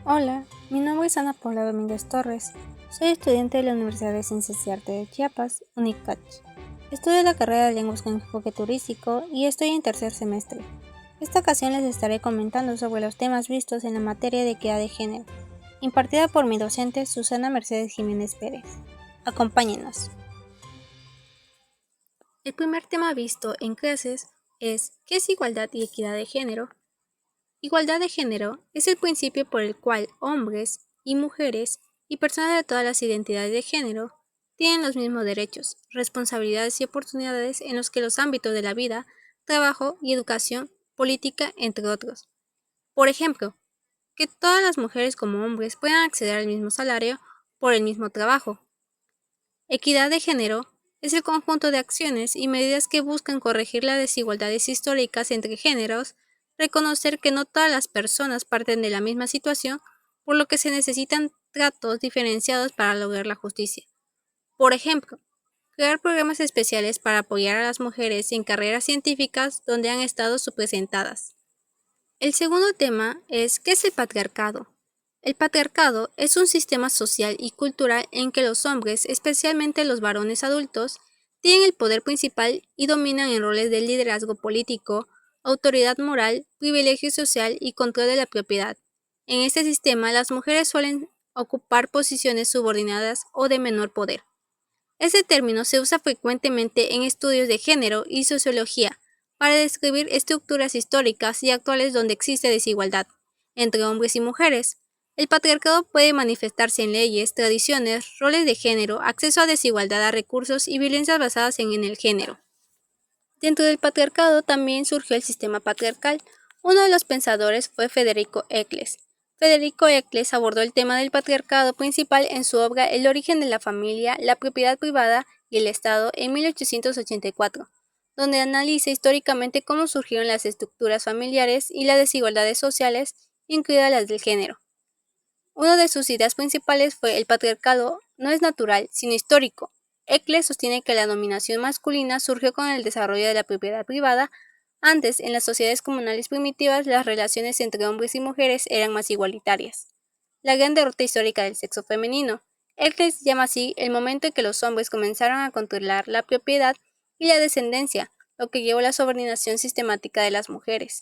Hola, mi nombre es Ana Paula Domínguez Torres. Soy estudiante de la Universidad de Ciencias y Arte de Chiapas, UNICACH. Estudio la carrera de Lenguas con enfoque turístico y estoy en tercer semestre. Esta ocasión les estaré comentando sobre los temas vistos en la materia de equidad de género, impartida por mi docente Susana Mercedes Jiménez Pérez. Acompáñenos. El primer tema visto en clases es ¿qué es igualdad y equidad de género? Igualdad de género es el principio por el cual hombres y mujeres y personas de todas las identidades de género tienen los mismos derechos, responsabilidades y oportunidades en los que los ámbitos de la vida, trabajo y educación, política, entre otros. Por ejemplo, que todas las mujeres como hombres puedan acceder al mismo salario por el mismo trabajo. Equidad de género es el conjunto de acciones y medidas que buscan corregir las desigualdades históricas entre géneros, reconocer que no todas las personas parten de la misma situación, por lo que se necesitan tratos diferenciados para lograr la justicia. Por ejemplo, crear programas especiales para apoyar a las mujeres en carreras científicas donde han estado subrepresentadas. El segundo tema es ¿qué es el patriarcado? El patriarcado es un sistema social y cultural en que los hombres, especialmente los varones adultos, tienen el poder principal y dominan en roles de liderazgo político, autoridad moral, privilegio social y control de la propiedad. En este sistema, las mujeres suelen ocupar posiciones subordinadas o de menor poder. Este término se usa frecuentemente en estudios de género y sociología para describir estructuras históricas y actuales donde existe desigualdad entre hombres y mujeres. El patriarcado puede manifestarse en leyes, tradiciones, roles de género, acceso a desigualdad a recursos y violencias basadas en el género. Dentro del patriarcado también surgió el sistema patriarcal. Uno de los pensadores fue Federico Eccles. Federico Eccles abordó el tema del patriarcado principal en su obra El origen de la familia, la propiedad privada y el Estado en 1884, donde analiza históricamente cómo surgieron las estructuras familiares y las desigualdades sociales, incluidas las del género. Una de sus ideas principales fue el patriarcado no es natural, sino histórico. Eccles sostiene que la dominación masculina surgió con el desarrollo de la propiedad privada. Antes, en las sociedades comunales primitivas, las relaciones entre hombres y mujeres eran más igualitarias. La gran derrota histórica del sexo femenino. Eccles llama así el momento en que los hombres comenzaron a controlar la propiedad y la descendencia, lo que llevó a la subordinación sistemática de las mujeres.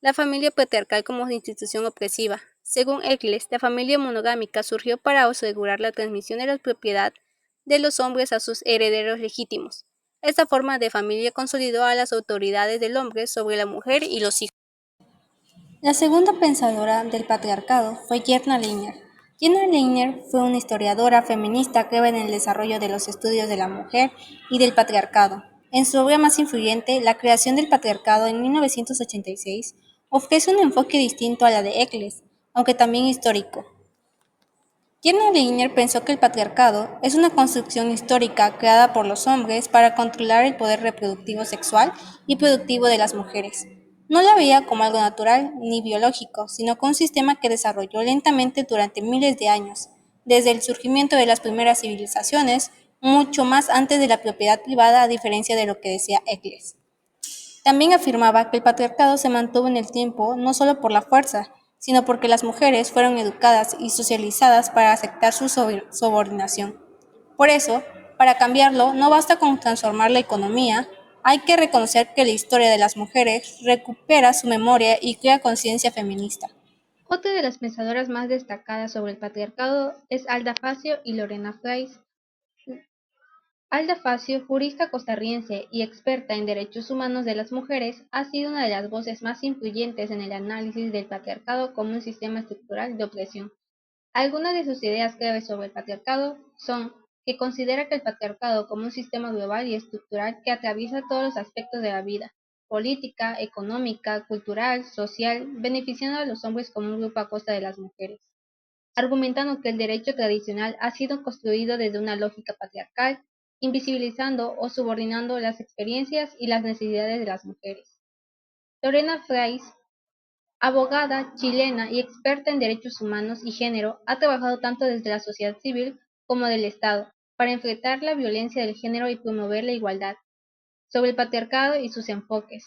La familia patriarcal como institución opresiva. Según Eccles, la familia monogámica surgió para asegurar la transmisión de la propiedad de los hombres a sus herederos legítimos. Esta forma de familia consolidó a las autoridades del hombre sobre la mujer y los hijos. La segunda pensadora del patriarcado fue Gerda Lerner. Gerda Lerner fue una historiadora feminista clave en el desarrollo de los estudios de la mujer y del patriarcado. En su obra más influyente, La creación del patriarcado en 1986, ofrece un enfoque distinto a la de Eccles, aunque también histórico. Gerda Lerner pensó que el patriarcado es una construcción histórica creada por los hombres para controlar el poder reproductivo sexual y productivo de las mujeres. No la veía como algo natural ni biológico, sino como un sistema que desarrolló lentamente durante miles de años, desde el surgimiento de las primeras civilizaciones, mucho más antes de la propiedad privada a diferencia de lo que decía Eccles. También afirmaba que el patriarcado se mantuvo en el tiempo no solo por la fuerza, sino porque las mujeres fueron educadas y socializadas para aceptar su subordinación. Por eso, para cambiarlo, no basta con transformar la economía, hay que reconocer que la historia de las mujeres recupera su memoria y crea conciencia feminista. Otra de las pensadoras más destacadas sobre el patriarcado es Alda Facio y Lorena Fries. Alda Facio, jurista costarricense y experta en derechos humanos de las mujeres, ha sido una de las voces más influyentes en el análisis del patriarcado como un sistema estructural de opresión. Algunas de sus ideas claves sobre el patriarcado son que considera que el patriarcado como un sistema global y estructural que atraviesa todos los aspectos de la vida, política, económica, cultural, social, beneficiando a los hombres como un grupo a costa de las mujeres, argumentando que el derecho tradicional ha sido construido desde una lógica patriarcal, invisibilizando o subordinando las experiencias y las necesidades de las mujeres. Lorena Fries, abogada chilena y experta en derechos humanos y género, ha trabajado tanto desde la sociedad civil como del Estado para enfrentar la violencia del género y promover la igualdad. Sobre el patriarcado y sus enfoques.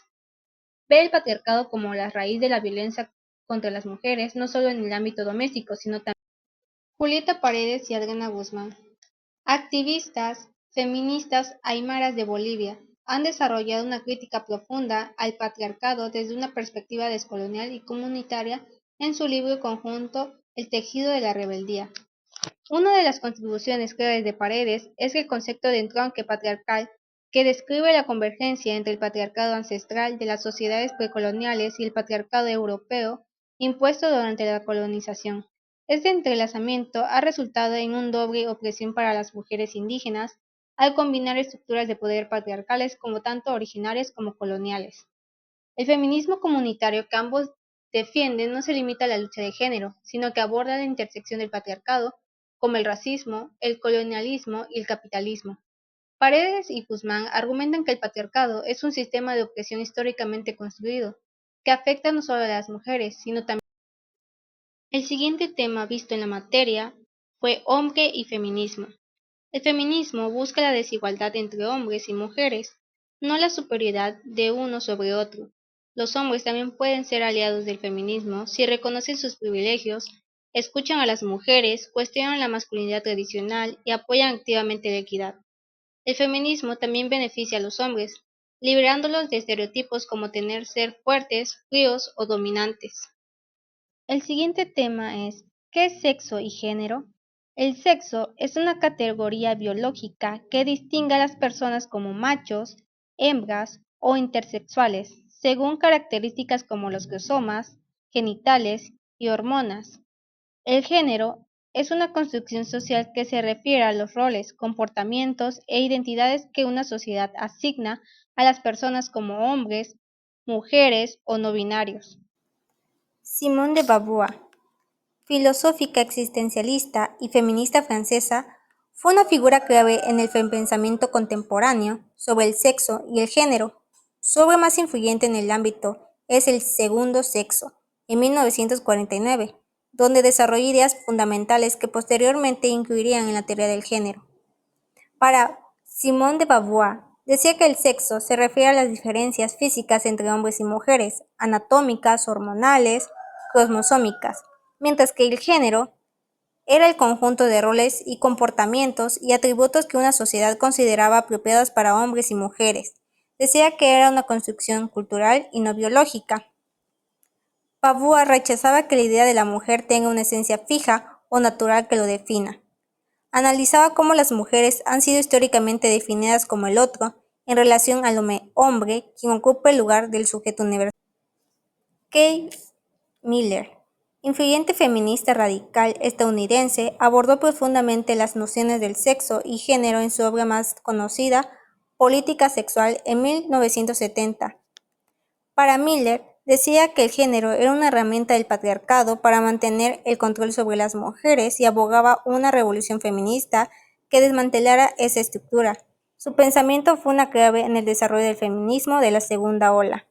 Ve el patriarcado como la raíz de la violencia contra las mujeres, no solo en el ámbito doméstico, sino también. Julieta Paredes y Adriana Guzmán, activistas feministas aymaras de Bolivia, han desarrollado una crítica profunda al patriarcado desde una perspectiva descolonial y comunitaria en su libro conjunto El tejido de la rebeldía. Una de las contribuciones claves de Paredes es el concepto de entronque patriarcal, que describe la convergencia entre el patriarcado ancestral de las sociedades precoloniales y el patriarcado europeo impuesto durante la colonización. Este entrelazamiento ha resultado en una doble opresión para las mujeres indígenas, al combinar estructuras de poder patriarcales como tanto originarias como coloniales. El feminismo comunitario que ambos defienden no se limita a la lucha de género, sino que aborda la intersección del patriarcado, como el racismo, el colonialismo y el capitalismo. Paredes y Guzmán argumentan que el patriarcado es un sistema de opresión históricamente construido, que afecta no solo a las mujeres, sino también. El siguiente tema visto en la materia fue hombre y feminismo. El feminismo busca la desigualdad entre hombres y mujeres, no la superioridad de uno sobre otro. Los hombres también pueden ser aliados del feminismo si reconocen sus privilegios, escuchan a las mujeres, cuestionan la masculinidad tradicional y apoyan activamente la equidad. El feminismo también beneficia a los hombres, liberándolos de estereotipos como tener ser fuertes, fríos o dominantes. El siguiente tema es ¿qué es sexo y género? El sexo es una categoría biológica que distingue a las personas como machos, hembras o intersexuales, según características como los cromosomas, genitales y hormonas. El género es una construcción social que se refiere a los roles, comportamientos e identidades que una sociedad asigna a las personas como hombres, mujeres o no binarios. Simone de Beauvoir, filosófica existencialista y feminista francesa, fue una figura clave en el pensamiento contemporáneo sobre el sexo y el género. Su obra más influyente en el ámbito es El segundo sexo, en 1949, donde desarrolló ideas fundamentales que posteriormente incluirían en la teoría del género. Para Simone de Beauvoir, decía que el sexo se refiere a las diferencias físicas entre hombres y mujeres, anatómicas, hormonales, cromosómicas, mientras que el género era el conjunto de roles y comportamientos y atributos que una sociedad consideraba apropiados para hombres y mujeres. Decía que era una construcción cultural y no biológica. Beauvoir rechazaba que la idea de la mujer tenga una esencia fija o natural que lo defina. Analizaba cómo las mujeres han sido históricamente definidas como el otro en relación al hombre, quien ocupa el lugar del sujeto universal. Kay Miller, influyente feminista radical estadounidense, abordó profundamente las nociones del sexo y género en su obra más conocida, Política sexual, en 1970. Para Miller, decía que el género era una herramienta del patriarcado para mantener el control sobre las mujeres y abogaba una revolución feminista que desmantelara esa estructura. Su pensamiento fue una clave en el desarrollo del feminismo de la segunda ola.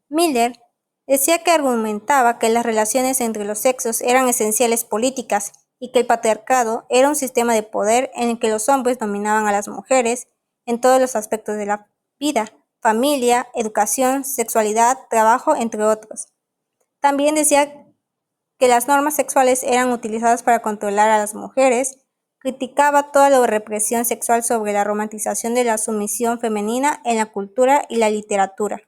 Miller decía que argumentaba que las relaciones entre los sexos eran esenciales políticas y que el patriarcado era un sistema de poder en el que los hombres dominaban a las mujeres en todos los aspectos de la vida, familia, educación, sexualidad, trabajo, entre otros. También decía que las normas sexuales eran utilizadas para controlar a las mujeres, criticaba toda la represión sexual sobre la romantización de la sumisión femenina en la cultura y la literatura.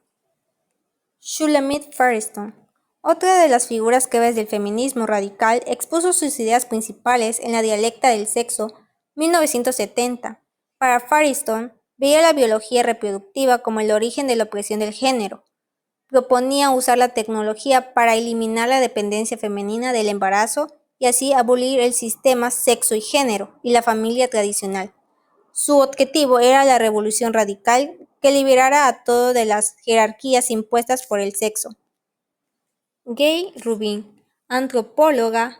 Shulamit Firestone, otra de las figuras claves del feminismo radical, expuso sus ideas principales en La dialéctica del sexo, 1970. Para Firestone, veía la biología reproductiva como el origen de la opresión del género. Proponía usar la tecnología para eliminar la dependencia femenina del embarazo y así abolir el sistema sexo y género y la familia tradicional. Su objetivo era la revolución radical que liberara a todo de las jerarquías impuestas por el sexo. Gay Rubin, antropóloga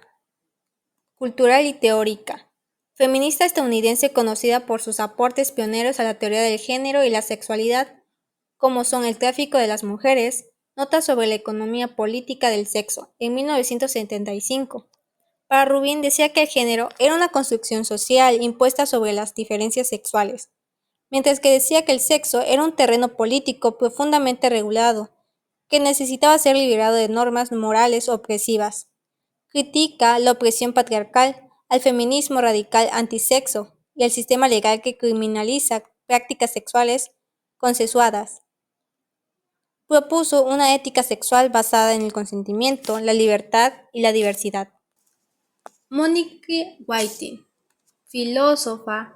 cultural y teórica, feminista estadounidense conocida por sus aportes pioneros a la teoría del género y la sexualidad, como son el tráfico de las mujeres, notas sobre la economía política del sexo, en 1975. Para Rubin decía que el género era una construcción social impuesta sobre las diferencias sexuales, mientras que decía que el sexo era un terreno político profundamente regulado, que necesitaba ser liberado de normas morales opresivas. Critica la opresión patriarcal, al feminismo radical antisexo y al sistema legal que criminaliza prácticas sexuales consensuadas. Propuso una ética sexual basada en el consentimiento, la libertad y la diversidad. Monique Wittig, filósofa,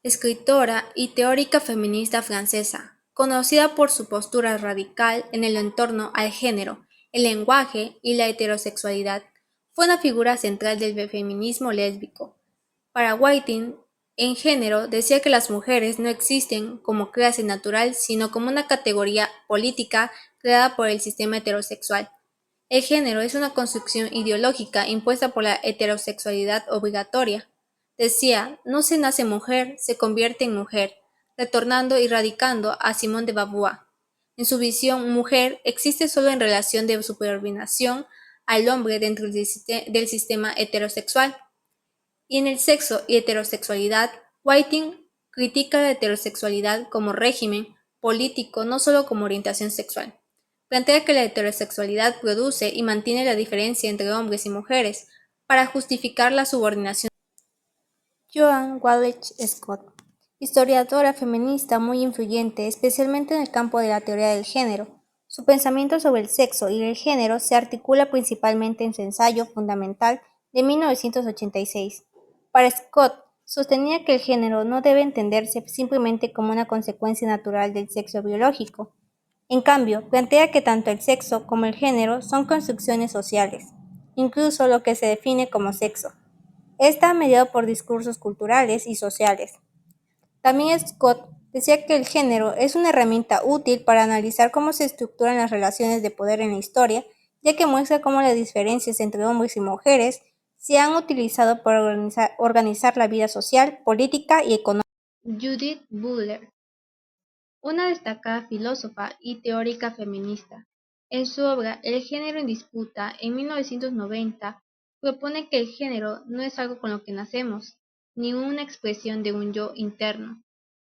escritora y teórica feminista francesa, conocida por su postura radical en el entorno al género, el lenguaje y la heterosexualidad, fue una figura central del feminismo lésbico. Para Whiting, en género decía que las mujeres no existen como clase natural, sino como una categoría política creada por el sistema heterosexual. El género es una construcción ideológica impuesta por la heterosexualidad obligatoria. Decía, no se nace mujer, se convierte en mujer, retornando y radicando a Simone de Beauvoir. En su visión, mujer existe solo en relación de subordinación al hombre dentro del sistema heterosexual. Y en el sexo y heterosexualidad, Whiting critica la heterosexualidad como régimen político, no solo como orientación sexual. Plantea que la heterosexualidad produce y mantiene la diferencia entre hombres y mujeres para justificar la subordinación. Joan Walsh Scott, historiadora feminista muy influyente, especialmente en el campo de la teoría del género. Su pensamiento sobre el sexo y el género se articula principalmente en su ensayo fundamental de 1986. Para Scott, sostenía que el género no debe entenderse simplemente como una consecuencia natural del sexo biológico. En cambio, plantea que tanto el sexo como el género son construcciones sociales, incluso lo que se define como sexo. Está mediado por discursos culturales y sociales. También Scott decía que el género es una herramienta útil para analizar cómo se estructuran las relaciones de poder en la historia, ya que muestra cómo las diferencias entre hombres y mujeres se han utilizado para organizar la vida social, política y económica. Judith Butler, una destacada filósofa y teórica feminista. En su obra El género en disputa, en 1990, propone que el género no es algo con lo que nacemos, ni una expresión de un yo interno,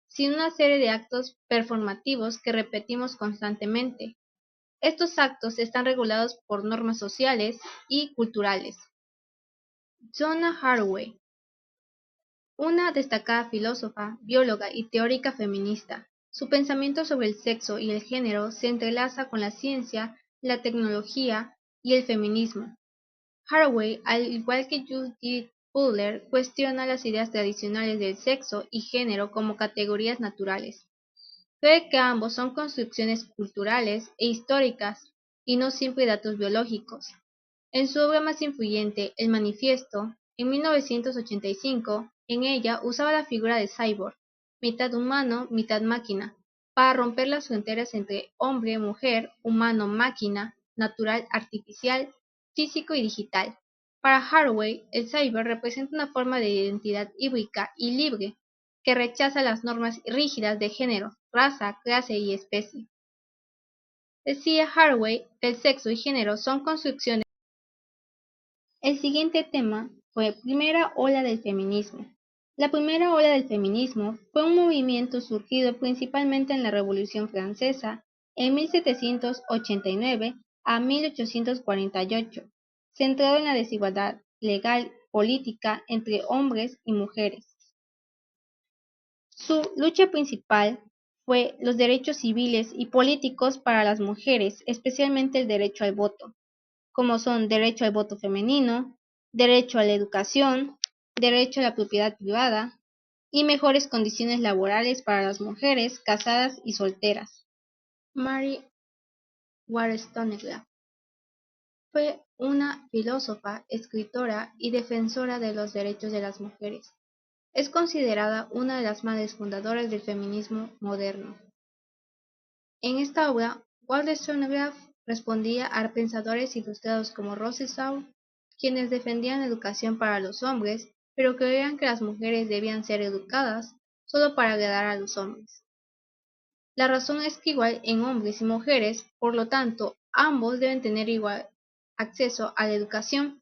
sino una serie de actos performativos que repetimos constantemente. Estos actos están regulados por normas sociales y culturales. Donna Haraway, una destacada filósofa, bióloga y teórica feminista. Su pensamiento sobre el sexo y el género se entrelaza con la ciencia, la tecnología y el feminismo. Haraway, al igual que Judith Butler, cuestiona las ideas tradicionales del sexo y género como categorías naturales. Cree que ambos son construcciones culturales e históricas, y no siempre datos biológicos. En su obra más influyente, El Manifiesto, en 1985, en ella usaba la figura de cyborg, mitad humano, mitad máquina, para romper las fronteras entre hombre, mujer, humano, máquina, natural, artificial, físico y digital. Para Haraway, el cyborg representa una forma de identidad híbrida y libre, que rechaza las normas rígidas de género, raza, clase y especie. Decía Haraway que el sexo y género son construcciones. El siguiente tema fue Primera ola del feminismo. La primera ola del feminismo fue un movimiento surgido principalmente en la Revolución Francesa en 1789 a 1848, centrado en la desigualdad legal política entre hombres y mujeres. Su lucha principal fue los derechos civiles y políticos para las mujeres, especialmente el derecho al voto, como son derecho al voto femenino, derecho a la educación, derecho a la propiedad privada y mejores condiciones laborales para las mujeres casadas y solteras. Mary Wollstonecraft fue una filósofa, escritora y defensora de los derechos de las mujeres. Es considerada una de las madres fundadoras del feminismo moderno. En esta obra, Wollstonecraft respondía a pensadores ilustrados como Rousseau, quienes defendían la educación para los hombres, pero creían que las mujeres debían ser educadas solo para agradar a los hombres. La razón es que igual en hombres y mujeres, por lo tanto, ambos deben tener igual acceso a la educación.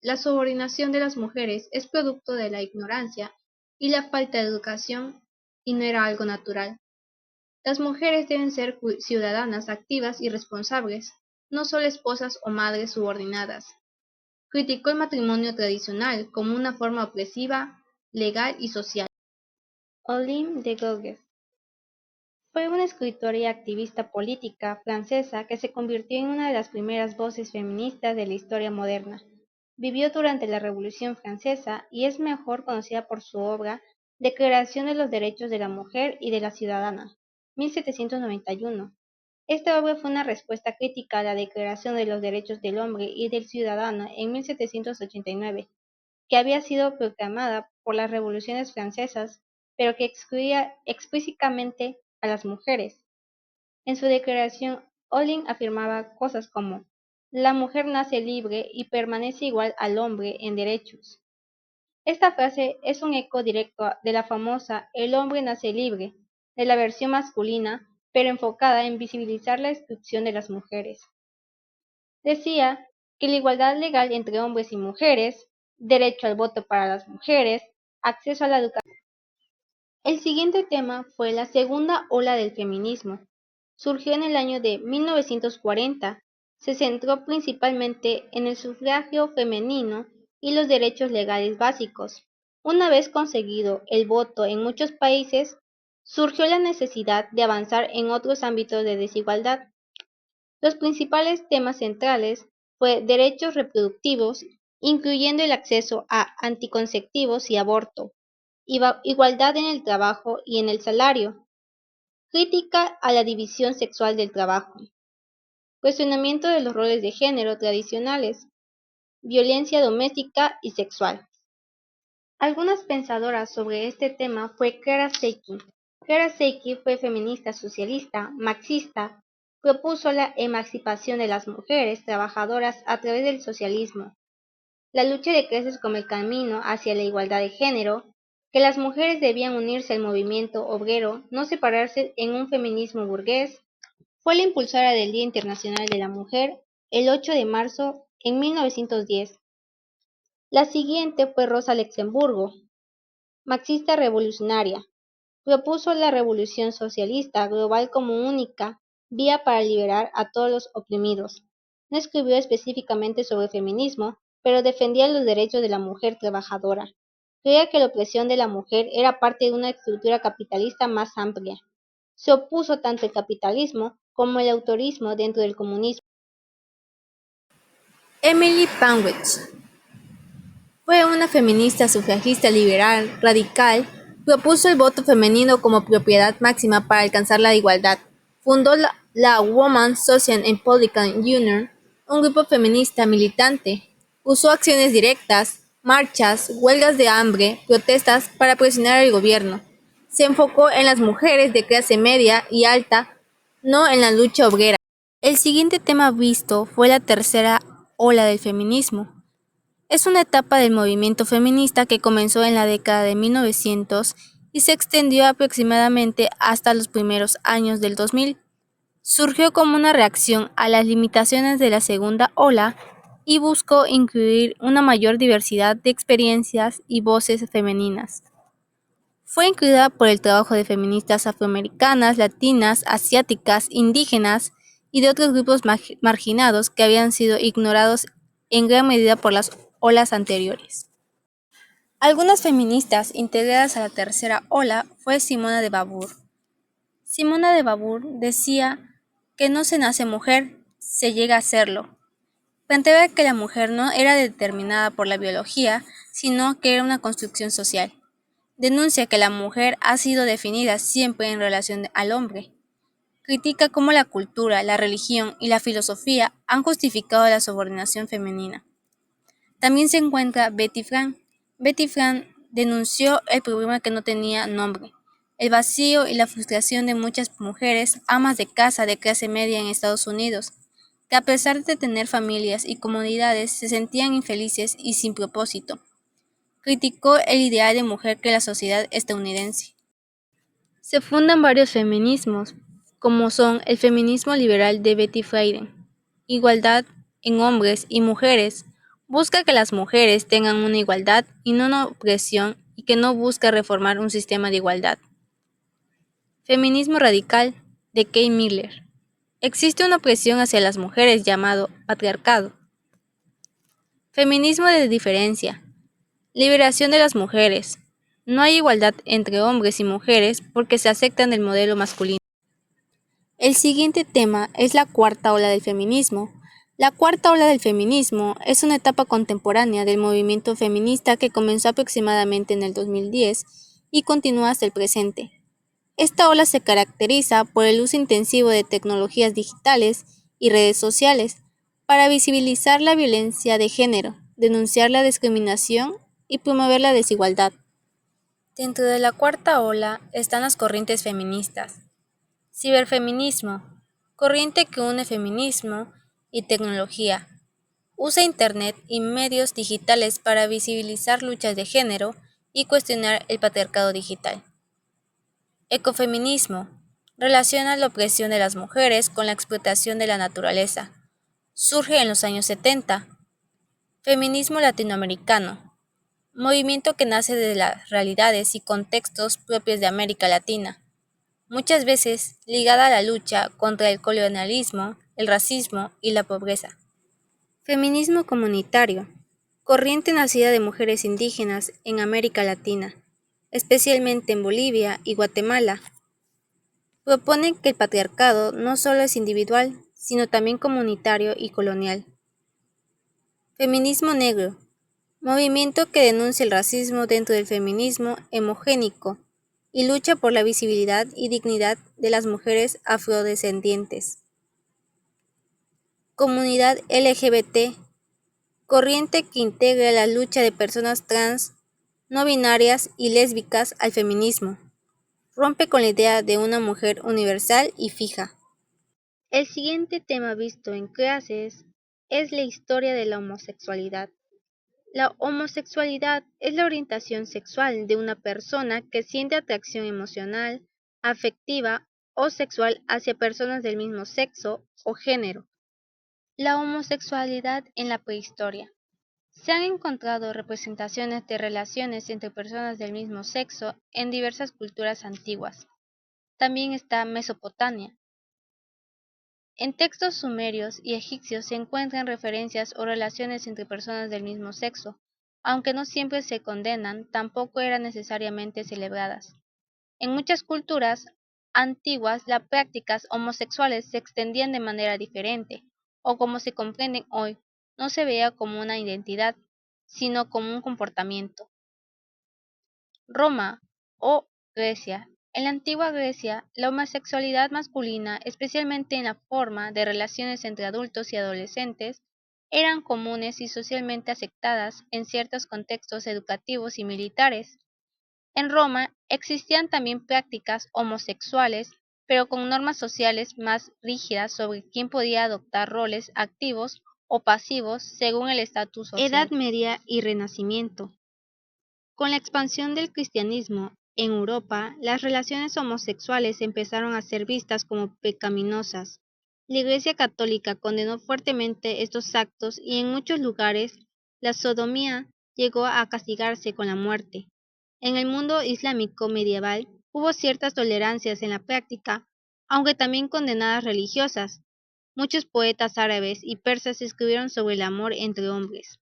La subordinación de las mujeres es producto de la ignorancia y la falta de educación y no era algo natural. Las mujeres deben ser ciudadanas activas y responsables, no solo esposas o madres subordinadas. Criticó el matrimonio tradicional como una forma opresiva, legal y social. Olympe de Gouges fue una escritora y activista política francesa que se convirtió en una de las primeras voces feministas de la historia moderna. Vivió durante la Revolución Francesa y es mejor conocida por su obra Declaración de los Derechos de la Mujer y de la Ciudadana, 1791. Esta obra fue una respuesta crítica a la Declaración de los Derechos del Hombre y del Ciudadano en 1789, que había sido proclamada por las revoluciones francesas, pero que excluía explícitamente a las mujeres. En su declaración, Olin afirmaba cosas como: "La mujer nace libre y permanece igual al hombre en derechos". Esta frase es un eco directo de la famosa "El hombre nace libre", de la versión masculina, pero enfocada en visibilizar la exclusión de las mujeres. Decía que la igualdad legal entre hombres y mujeres, derecho al voto para las mujeres, acceso a la educación. El siguiente tema fue la segunda ola del feminismo. Surgió en el año de 1940. Se centró principalmente en el sufragio femenino y los derechos legales básicos. Una vez conseguido el voto en muchos países, surgió la necesidad de avanzar en otros ámbitos de desigualdad. Los principales temas centrales fue derechos reproductivos, incluyendo el acceso a anticonceptivos y aborto, igualdad en el trabajo y en el salario, crítica a la división sexual del trabajo, cuestionamiento de los roles de género tradicionales, violencia doméstica y sexual. Algunas pensadoras sobre este tema fue Clara Zetkin. Clara Zetkin fue feminista socialista, marxista, propuso la emancipación de las mujeres trabajadoras a través del socialismo, la lucha de clases como el camino hacia la igualdad de género, que las mujeres debían unirse al movimiento obrero, no separarse en un feminismo burgués. Fue la impulsora del Día Internacional de la Mujer, el 8 de marzo en 1910. La siguiente fue Rosa Luxemburgo, marxista revolucionaria. Propuso la revolución socialista global como única vía para liberar a todos los oprimidos. No escribió específicamente sobre feminismo, pero defendía los derechos de la mujer trabajadora. Creía que la opresión de la mujer era parte de una estructura capitalista más amplia. Se opuso tanto al capitalismo como al autorismo dentro del comunismo. Emily Pankhurst fue una feminista sufragista liberal, radical, propuso el voto femenino como propiedad máxima para alcanzar la igualdad. Fundó la Women's Social and Political Union, un grupo feminista militante. Usó acciones directas, marchas, huelgas de hambre, protestas para presionar al gobierno. Se enfocó en las mujeres de clase media y alta, no en la lucha obrera. El siguiente tema visto fue la tercera ola del feminismo. Es una etapa del movimiento feminista que comenzó en la década de 1900 y se extendió aproximadamente hasta los primeros años del 2000. Surgió como una reacción a las limitaciones de la segunda ola y buscó incluir una mayor diversidad de experiencias y voces femeninas. Fue incluida por el trabajo de feministas afroamericanas, latinas, asiáticas, indígenas y de otros grupos marginados que habían sido ignorados en gran medida por las olas anteriores. Algunas feministas integradas a la tercera ola fue Simona de Beauvoir. Simona de Beauvoir decía que no se nace mujer, se llega a serlo. Planteaba que la mujer no era determinada por la biología, sino que era una construcción social. Denuncia que la mujer ha sido definida siempre en relación al hombre. Critica cómo la cultura, la religión y la filosofía han justificado la subordinación femenina. También se encuentra Betty Friedan. Betty Friedan denunció el problema que no tenía nombre, el vacío y la frustración de muchas mujeres amas de casa de clase media en Estados Unidos, que a pesar de tener familias y comunidades se sentían infelices y sin propósito. Criticó el ideal de mujer que la sociedad estadounidense. Se fundan varios feminismos, como son el feminismo liberal de Betty Friedan, igualdad en hombres y mujeres, busca que las mujeres tengan una igualdad y no una opresión y que no busca reformar un sistema de igualdad. Feminismo radical de Kay Miller. Existe una opresión hacia las mujeres llamado patriarcado. Feminismo de diferencia. Liberación de las mujeres. No hay igualdad entre hombres y mujeres porque se aceptan el modelo masculino. El siguiente tema es la cuarta ola del feminismo. La cuarta ola del feminismo es una etapa contemporánea del movimiento feminista que comenzó aproximadamente en el 2010 y continúa hasta el presente. Esta ola se caracteriza por el uso intensivo de tecnologías digitales y redes sociales para visibilizar la violencia de género, denunciar la discriminación y promover la desigualdad. Dentro de la cuarta ola están las corrientes feministas. Ciberfeminismo, corriente que une feminismo y tecnología. Usa Internet y medios digitales para visibilizar luchas de género y cuestionar el patriarcado digital. Ecofeminismo, relaciona la opresión de las mujeres con la explotación de la naturaleza. Surge en los años 70. Feminismo latinoamericano, movimiento que nace de las realidades y contextos propios de América Latina, muchas veces ligada a la lucha contra el colonialismo, el racismo y la pobreza. Feminismo comunitario, corriente nacida de mujeres indígenas en América Latina, especialmente en Bolivia y Guatemala. Proponen que el patriarcado no solo es individual, sino también comunitario y colonial. Feminismo negro, movimiento que denuncia el racismo dentro del feminismo hemogénico y lucha por la visibilidad y dignidad de las mujeres afrodescendientes. Comunidad LGBT, corriente que integra la lucha de personas trans, no binarias y lésbicas al feminismo. Rompe con la idea de una mujer universal y fija. El siguiente tema visto en clases es la historia de la homosexualidad. La homosexualidad es la orientación sexual de una persona que siente atracción emocional, afectiva o sexual hacia personas del mismo sexo o género. La homosexualidad en la prehistoria. Se han encontrado representaciones de relaciones entre personas del mismo sexo en diversas culturas antiguas. También está Mesopotamia. En textos sumerios y egipcios se encuentran referencias o relaciones entre personas del mismo sexo, aunque no siempre se condenan, tampoco eran necesariamente celebradas. En muchas culturas antiguas las prácticas homosexuales se extendían de manera diferente, o como se comprenden hoy, no se veía como una identidad, sino como un comportamiento. Roma o Grecia. En la antigua Grecia, la homosexualidad masculina, especialmente en la forma de relaciones entre adultos y adolescentes, eran comunes y socialmente aceptadas en ciertos contextos educativos y militares. En Roma existían también prácticas homosexuales, pero con normas sociales más rígidas sobre quién podía adoptar roles activos o pasivos según el estatus social. Edad Media y Renacimiento. Con la expansión del cristianismo en Europa, las relaciones homosexuales empezaron a ser vistas como pecaminosas. La Iglesia Católica condenó fuertemente estos actos y en muchos lugares la sodomía llegó a castigarse con la muerte. En el mundo islámico medieval hubo ciertas tolerancias en la práctica, aunque también condenadas religiosas. Muchos poetas árabes y persas escribieron sobre el amor entre hombres.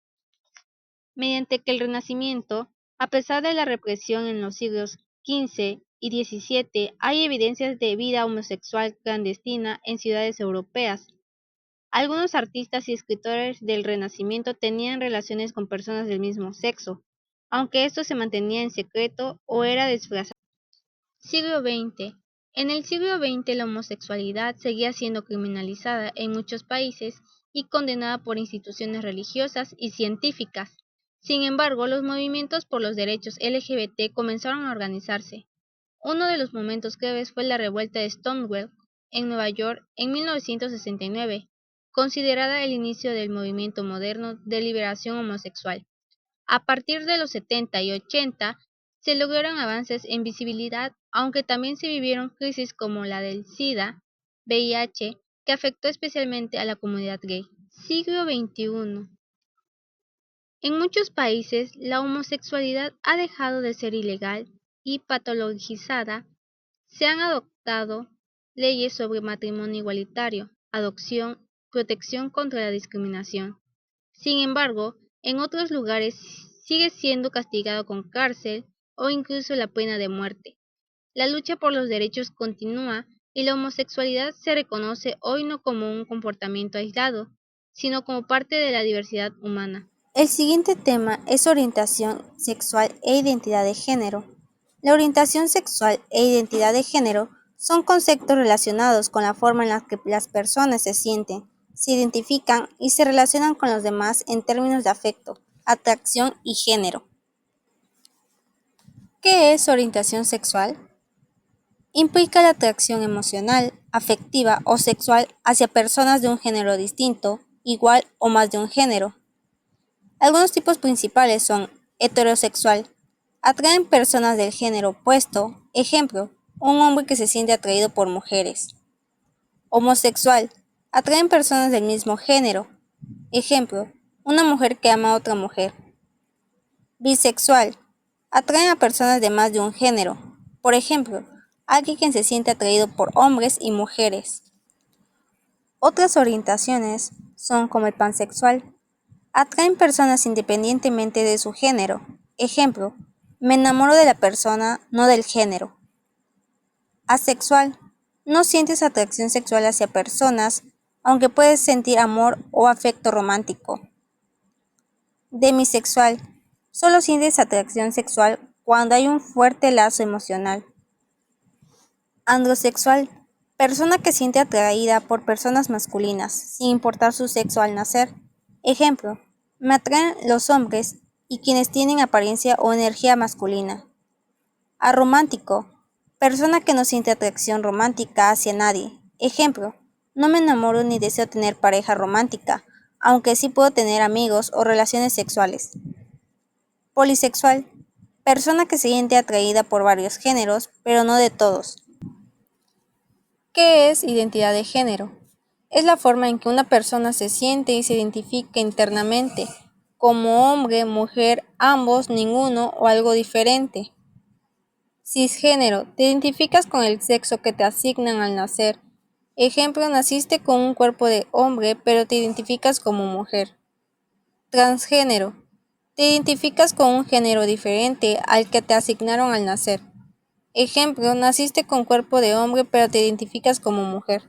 Mediante que el Renacimiento, a pesar de la represión en los siglos XV y XVII, hay evidencias de vida homosexual clandestina en ciudades europeas. Algunos artistas y escritores del Renacimiento tenían relaciones con personas del mismo sexo, aunque esto se mantenía en secreto o era disfrazado. Siglo XX. En el siglo XX la homosexualidad seguía siendo criminalizada en muchos países y condenada por instituciones religiosas y científicas. Sin embargo, los movimientos por los derechos LGBT comenzaron a organizarse. Uno de los momentos claves fue la revuelta de Stonewall en Nueva York en 1969, considerada el inicio del movimiento moderno de liberación homosexual. A partir de los 70 y 80 se lograron avances en visibilidad, aunque también se vivieron crisis como la del SIDA, VIH, que afectó especialmente a la comunidad gay. Siglo XXI. En muchos países, la homosexualidad ha dejado de ser ilegal y patologizada. Se han adoptado leyes sobre matrimonio igualitario, adopción, protección contra la discriminación. Sin embargo, en otros lugares sigue siendo castigado con cárcel o incluso la pena de muerte. La lucha por los derechos continúa y la homosexualidad se reconoce hoy no como un comportamiento aislado, sino como parte de la diversidad humana. El siguiente tema es orientación sexual e identidad de género. La orientación sexual e identidad de género son conceptos relacionados con la forma en la que las personas se sienten, se identifican y se relacionan con los demás en términos de afecto, atracción y género. ¿Qué es orientación sexual? Implica la atracción emocional, afectiva o sexual hacia personas de un género distinto, igual o más de un género. Algunos tipos principales son heterosexual. Atraen personas del género opuesto. Ejemplo, un hombre que se siente atraído por mujeres. Homosexual. Atraen personas del mismo género. Ejemplo, una mujer que ama a otra mujer. Bisexual. Atraen a personas de más de un género. Por ejemplo, alguien que se siente atraído por hombres y mujeres. Otras orientaciones son como el pansexual. Atraen personas independientemente de su género. Ejemplo, me enamoro de la persona, no del género. Asexual. No sientes atracción sexual hacia personas, aunque puedes sentir amor o afecto romántico. Demisexual. Solo sientes atracción sexual cuando hay un fuerte lazo emocional. Androsexual. Persona que siente atraída por personas masculinas, sin importar su sexo al nacer. Ejemplo, me atraen los hombres y quienes tienen apariencia o energía masculina. Aromántico. Persona que no siente atracción romántica hacia nadie. Ejemplo, no me enamoro ni deseo tener pareja romántica, aunque sí puedo tener amigos o relaciones sexuales. Polisexual. Persona que se siente atraída por varios géneros, pero no de todos. ¿Qué es identidad de género? Es la forma en que una persona se siente y se identifica internamente, como hombre, mujer, ambos, ninguno o algo diferente. Cisgénero, te identificas con el sexo que te asignan al nacer. Ejemplo, naciste con un cuerpo de hombre, pero te identificas como mujer. Transgénero, te identificas con un género diferente al que te asignaron al nacer. Ejemplo, naciste con cuerpo de hombre, pero te identificas como mujer.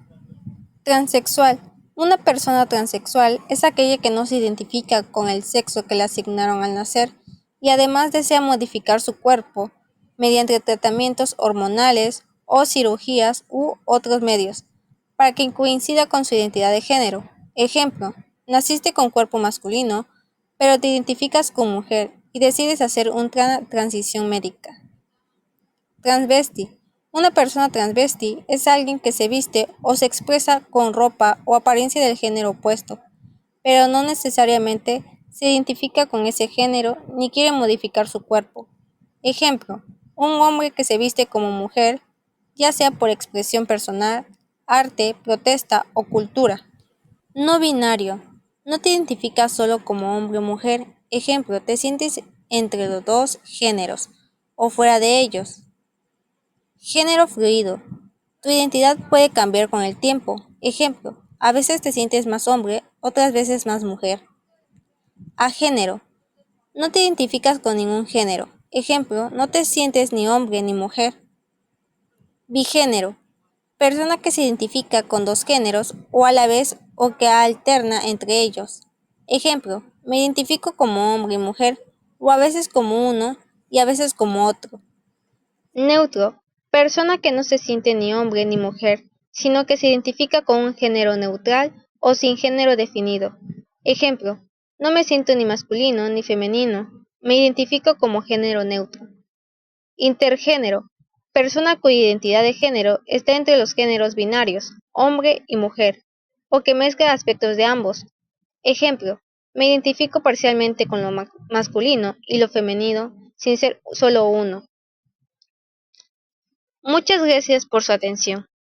Transexual. Una persona transexual es aquella que no se identifica con el sexo que le asignaron al nacer y además desea modificar su cuerpo mediante tratamientos hormonales o cirugías u otros medios para que coincida con su identidad de género. Ejemplo, naciste con cuerpo masculino, pero te identificas como mujer y decides hacer una transición médica. Transvesti. Una persona transvesti es alguien que se viste o se expresa con ropa o apariencia del género opuesto, pero no necesariamente se identifica con ese género ni quiere modificar su cuerpo. Ejemplo, un hombre que se viste como mujer, ya sea por expresión personal, arte, protesta o cultura. No binario. No te identificas solo como hombre o mujer. Ejemplo, te sientes entre los dos géneros o fuera de ellos. Género fluido. Tu identidad puede cambiar con el tiempo. Ejemplo, a veces te sientes más hombre, otras veces más mujer. Agénero. No te identificas con ningún género. Ejemplo, no te sientes ni hombre ni mujer. Bigénero. Persona que se identifica con dos géneros o a la vez o que alterna entre ellos. Ejemplo, me identifico como hombre y mujer, o a veces como uno y a veces como otro. Neutro. Persona que no se siente ni hombre ni mujer, sino que se identifica con un género neutral o sin género definido. Ejemplo, no me siento ni masculino ni femenino, me identifico como género neutro. Intergénero. Persona cuya identidad de género está entre los géneros binarios, hombre y mujer, o que mezcla aspectos de ambos. Ejemplo, me identifico parcialmente con lo masculino y lo femenino, sin ser solo uno. Muchas gracias por su atención.